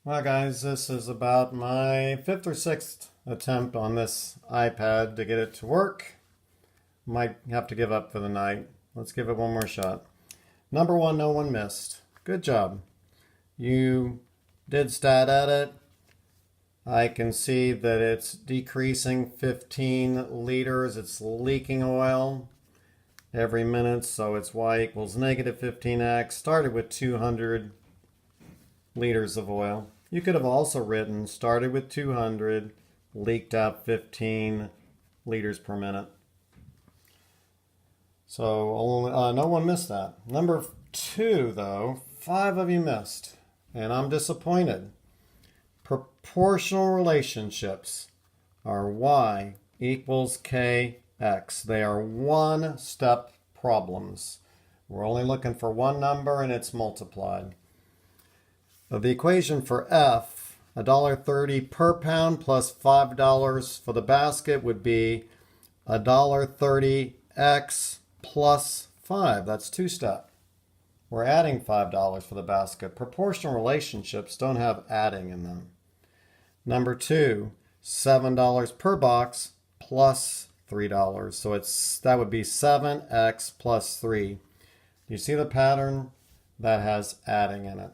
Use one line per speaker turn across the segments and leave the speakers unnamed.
Well, guys, this is about my fifth or sixth attempt on this iPad to get it to work. Might have to give up for the night. Let's give it one more shot. Number one, no one missed. Good job. You did stat edit. I can see that it's decreasing 15 liters. It's leaking oil every minute, so it's y equals negative 15x. Started with 200 liters of oil. You could have also written started with 200, leaked out 15 liters per minute. So no one missed that. Number two, though, 5 of you missed, and I'm disappointed. Proportional relationships are y equals kx. They are one-step problems. We're only looking for one number and it's multiplied. The equation for F, $1.30 per pound plus $5 for the basket would be $1.30x plus 5. That's two-step. We're adding $5 for the basket. Proportional relationships don't have adding in them. Number two, $7 per box plus $3. So that would be 7x plus 3. Do you see the pattern? That has adding in it.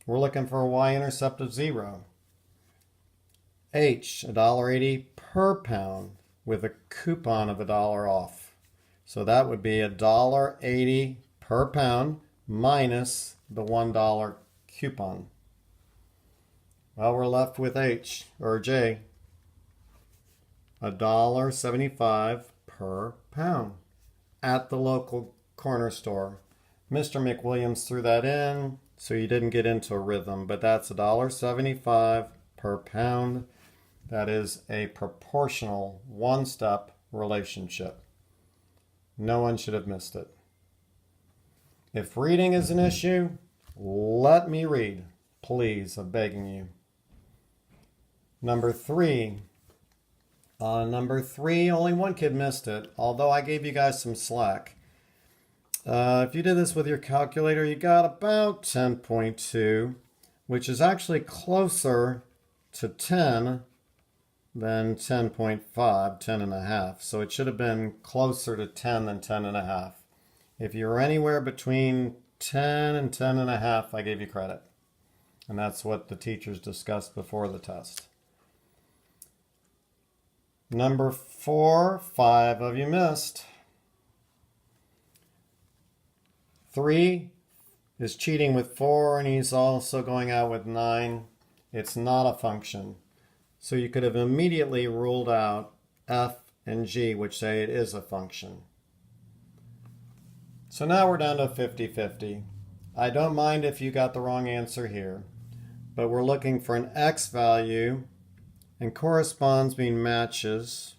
We're looking for a y-intercept of 0. H, $1.80 per pound with a coupon of $1 off. So that would be $1.80 per pound minus the $1 coupon. Well, we're left with H, or J, $1.75 per pound at the local corner store. Mr. McWilliams threw that in, so you didn't get into a rhythm, but that's $1.75 per pound. That is a proportional one-step relationship. No one should have missed it. If reading is an issue, let me read. Please, I'm begging you. Number three. Number three, only one kid missed it, although I gave you guys some slack. If you did this with your calculator, you got about 10.2, which is actually closer to 10 than 10.5, 10 and a half. So it should have been closer to 10 than 10 and a half. If you're anywhere between 10 and 10 and a half, I gave you credit. And that's what the teachers discussed before the test. Number four, 5 of you missed. 3 is cheating with 4, and he's also going out with 9. It's not a function. So you could have immediately ruled out F and G, which say it is a function. So now we're down to 50-50. I don't mind if you got the wrong answer here, but we're looking for an X value, and corresponds mean matches,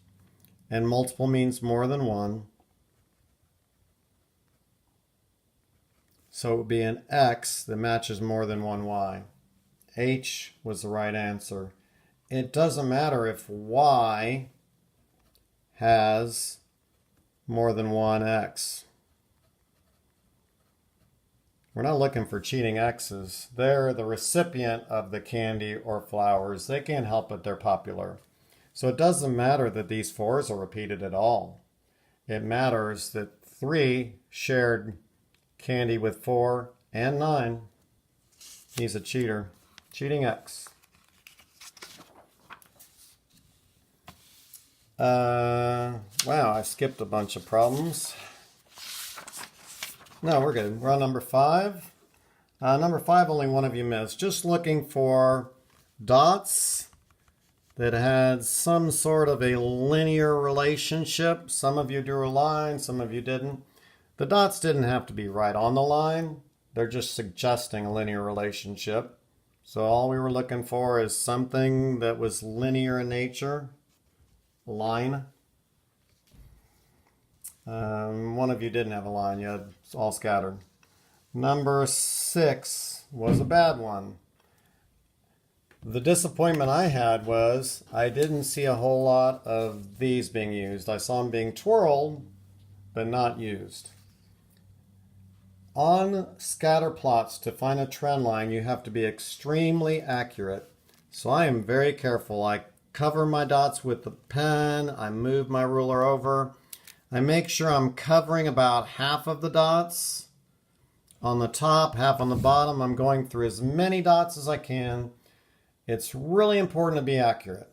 and multiple means more than one. So it would be an X that matches more than one Y. H was the right answer. It doesn't matter if Y has more than one X. We're not looking for cheating X's. They're the recipient of the candy or flowers. They can't help it, they're popular. So it doesn't matter that these 4s are repeated at all. It matters that 3 shared candy with 4 and 9. He's a cheater. Cheating X. Wow, I skipped a bunch of problems. No, we're good. We're on number 5. Number 5, only one of you missed. Just looking for dots that had some sort of a linear relationship. Some of you drew a line, some of you didn't. The dots didn't have to be right on the line. They're just suggesting a linear relationship. So all we were looking for is something that was linear in nature. A line. One of you didn't have a line. You had all scattered. Number 6 was a bad one. The disappointment I had was I didn't see a whole lot of these being used. I saw them being twirled, but not used. On scatter plots, to find a trend line, you have to be extremely accurate. So I am very careful. I cover my dots with the pen. I move my ruler over. I make sure I'm covering about half of the dots on the top, half on the bottom. I'm going through as many dots as I can. It's really important to be accurate.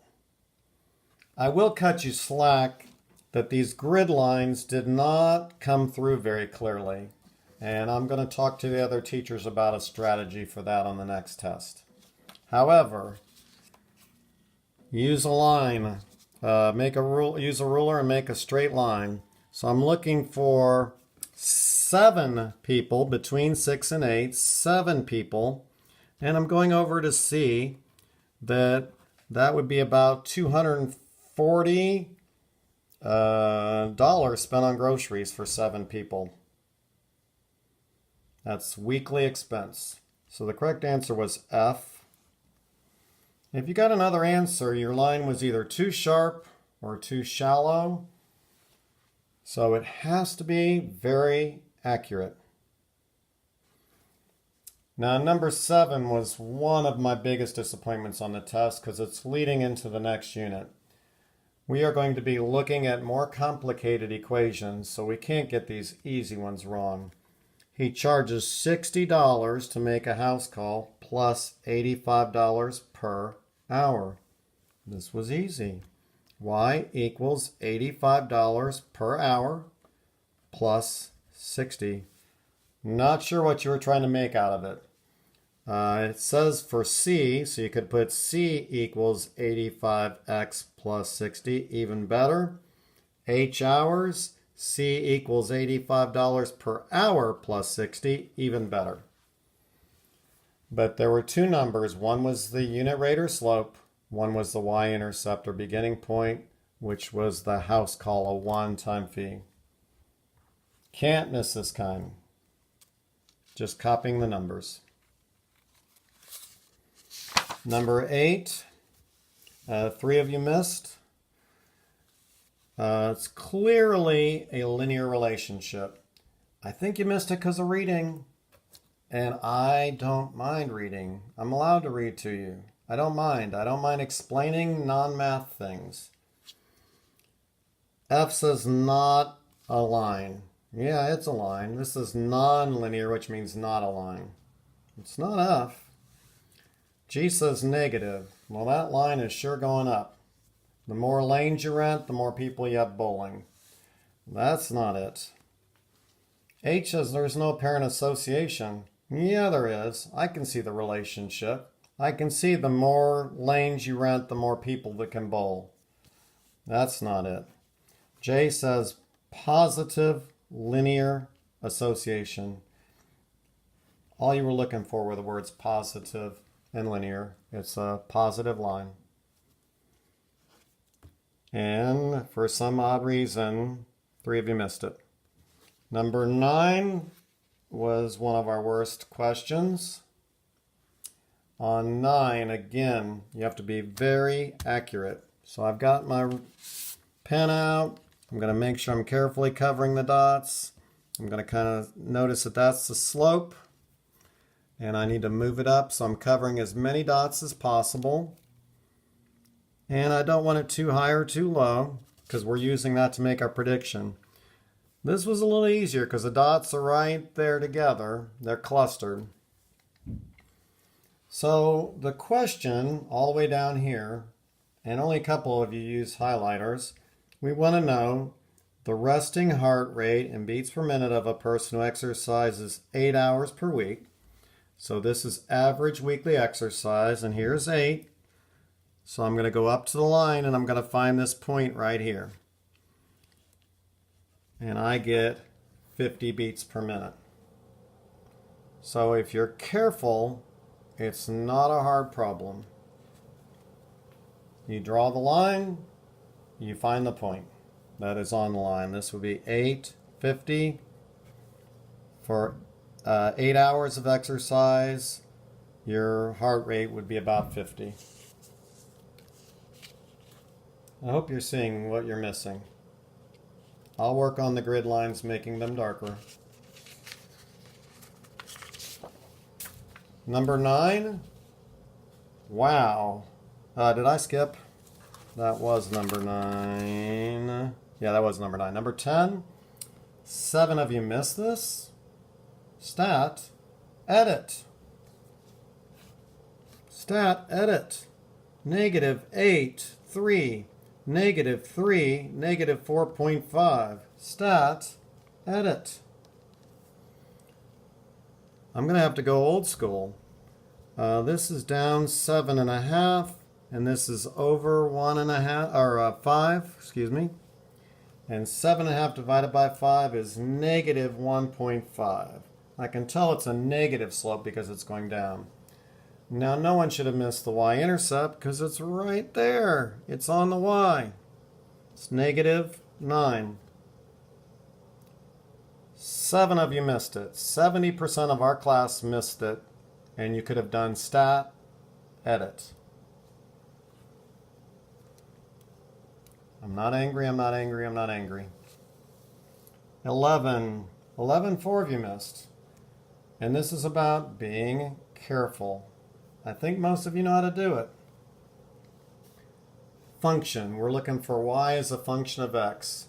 I will cut you slack that these grid lines did not come through very clearly. And I'm going to talk to the other teachers about a strategy for that on the next test. However, use a line, use a ruler and make a straight line. So I'm looking for 7 people between 6 and 8, 7 people, and I'm going over to see that would be about $240 dollars spent on groceries for 7 people. That's weekly expense. So the correct answer was F. If you got another answer, your line was either too sharp or too shallow. So it has to be very accurate. Now, number 7 was one of my biggest disappointments on the test because it's leading into the next unit. We are going to be looking at more complicated equations, so we can't get these easy ones wrong. He charges $60 to make a house call plus $85 per hour. This was easy. Y equals $85 per hour plus 60. Not sure what you were trying to make out of it. It says for C, so you could put C equals 85x plus 60, even better. H hours, C equals $85 per hour plus 60, even better. But there were 2 numbers. One was the unit rate or slope. One was the y-intercept or beginning point, which was the house call, a one-time fee. Can't miss this kind. Just copying the numbers. Number 8, 3 of you missed. It's clearly a linear relationship. I think you missed it because of reading. And I don't mind reading. I'm allowed to read to you. I don't mind. I don't mind explaining non-math things. F says not a line. Yeah, it's a line. This is non-linear, which means not a line. It's not F. G says negative. Well, that line is sure going up. The more lanes you rent, the more people you have bowling. That's not it. H says there's no apparent association. Yeah, there is. I can see the relationship. I can see the more lanes you rent, the more people that can bowl. That's not it. J says positive linear association. All you were looking for were the words positive and linear. It's a positive line. And for some odd reason, 3 of you missed it. Number 9 was one of our worst questions. On 9, again, you have to be very accurate. So I've got my pen out. I'm going to make sure I'm carefully covering the dots. I'm going to kind of notice that that's the slope. And I need to move it up, so I'm covering as many dots as possible. And I don't want it too high or too low, because we're using that to make our prediction. This was a little easier because the dots are right there together. They're clustered. So the question all the way down here, and only a couple of you use highlighters, we want to know the resting heart rate in beats per minute of a person who exercises 8 hours per week. So this is average weekly exercise, and here's 8. So I'm going to go up to the line, and I'm going to find this point right here. And I get 50 beats per minute. So if you're careful, it's not a hard problem. You draw the line, you find the point that is on the line. This would be 850 for 8 hours of exercise. Your heart rate would be about 50. I hope you're seeing what you're missing. I'll work on the grid lines, making them darker. Number 9. Wow. Did I skip? That was number 9. Yeah, that was number 9. Number 10. 7 of you missed this. Stat, edit. Stat, edit. -8, 3, -3, -4.5. Stat, edit. I'm going to have to go old school. This is down 7.5, and this is over 1.5, or 5, excuse me. And 7.5 divided by 5 is -1.5. I can tell it's a negative slope because it's going down. Now, no one should have missed the y-intercept because it's right there. It's on the y. It's -9. 7 of you missed it. 70% of our class missed it. And you could have done stat, edit. I'm not angry, I'm not angry, I'm not angry. 11. 4 of you missed. And this is about being careful. I think most of you know how to do it. Function. We're looking for y as a function of x.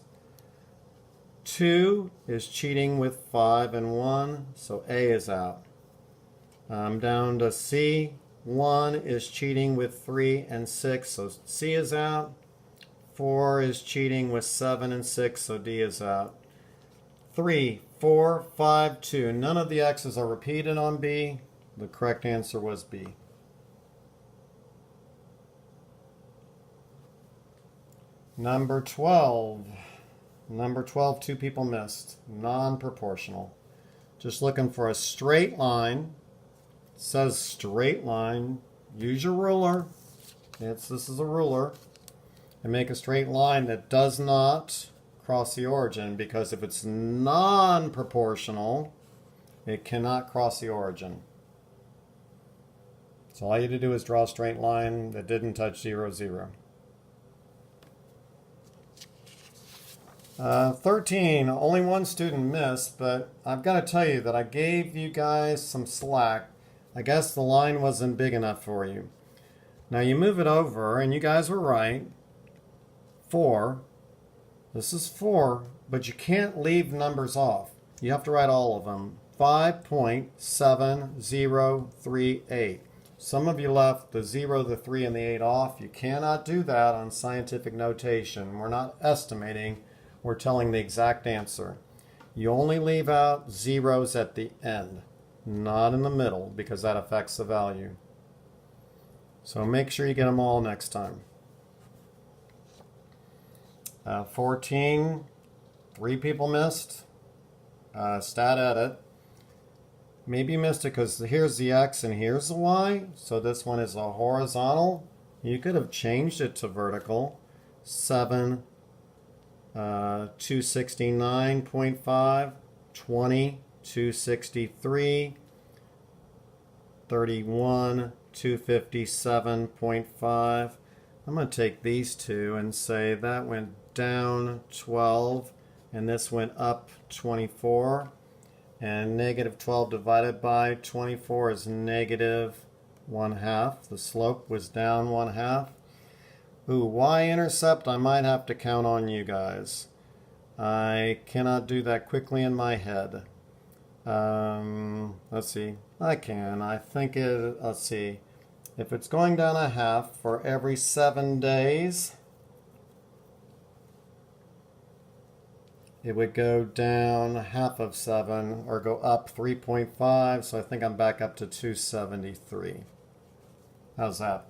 2 is cheating with 5 and 1, so A is out. I'm down to C. 1 is cheating with 3 and 6, so C is out. 4 is cheating with 7 and 6, so D is out. 3, 4, 5, 2. None of the x's are repeated on B. The correct answer was B. Number 12. Number 12, 2 people missed. Non-proportional. Just looking for a straight line. It says straight line. Use your ruler. This is a ruler. And make a straight line that does not cross the origin, because if it's non-proportional, it cannot cross the origin. So all you had to do is draw a straight line that didn't touch 0, 0. 13, only one student missed, but I've got to tell you that I gave you guys some slack. I guess the line wasn't big enough for you. Now you move it over, and you guys were right. 4. This is 4, but you can't leave numbers off. You have to write all of them. 5.7038. Some of you left the 0, the 3, and the 8 off. You cannot do that on scientific notation. We're not estimating. We're telling the exact answer. You only leave out zeros at the end, not in the middle, because that affects the value. So make sure you get them all next time. 14, 3 people missed. Stat edit. Maybe you missed it because here's the x and here's the y. So this one is a horizontal. You could have changed it to vertical. 7, 269.5, 20, 263, 31, 257.5. I'm going to take these two and say that went down 12 and this went up 24. And -12 divided by 24 is -1/2. The slope was down 1/2. Ooh, y-intercept, I might have to count on you guys. I cannot do that quickly in my head. Let's see. I can. I think let's see. If it's going down 1/2 for every 7 days, it would go down 1/2 of 7 or go up 3.5. So I think I'm back up to 273. How's that?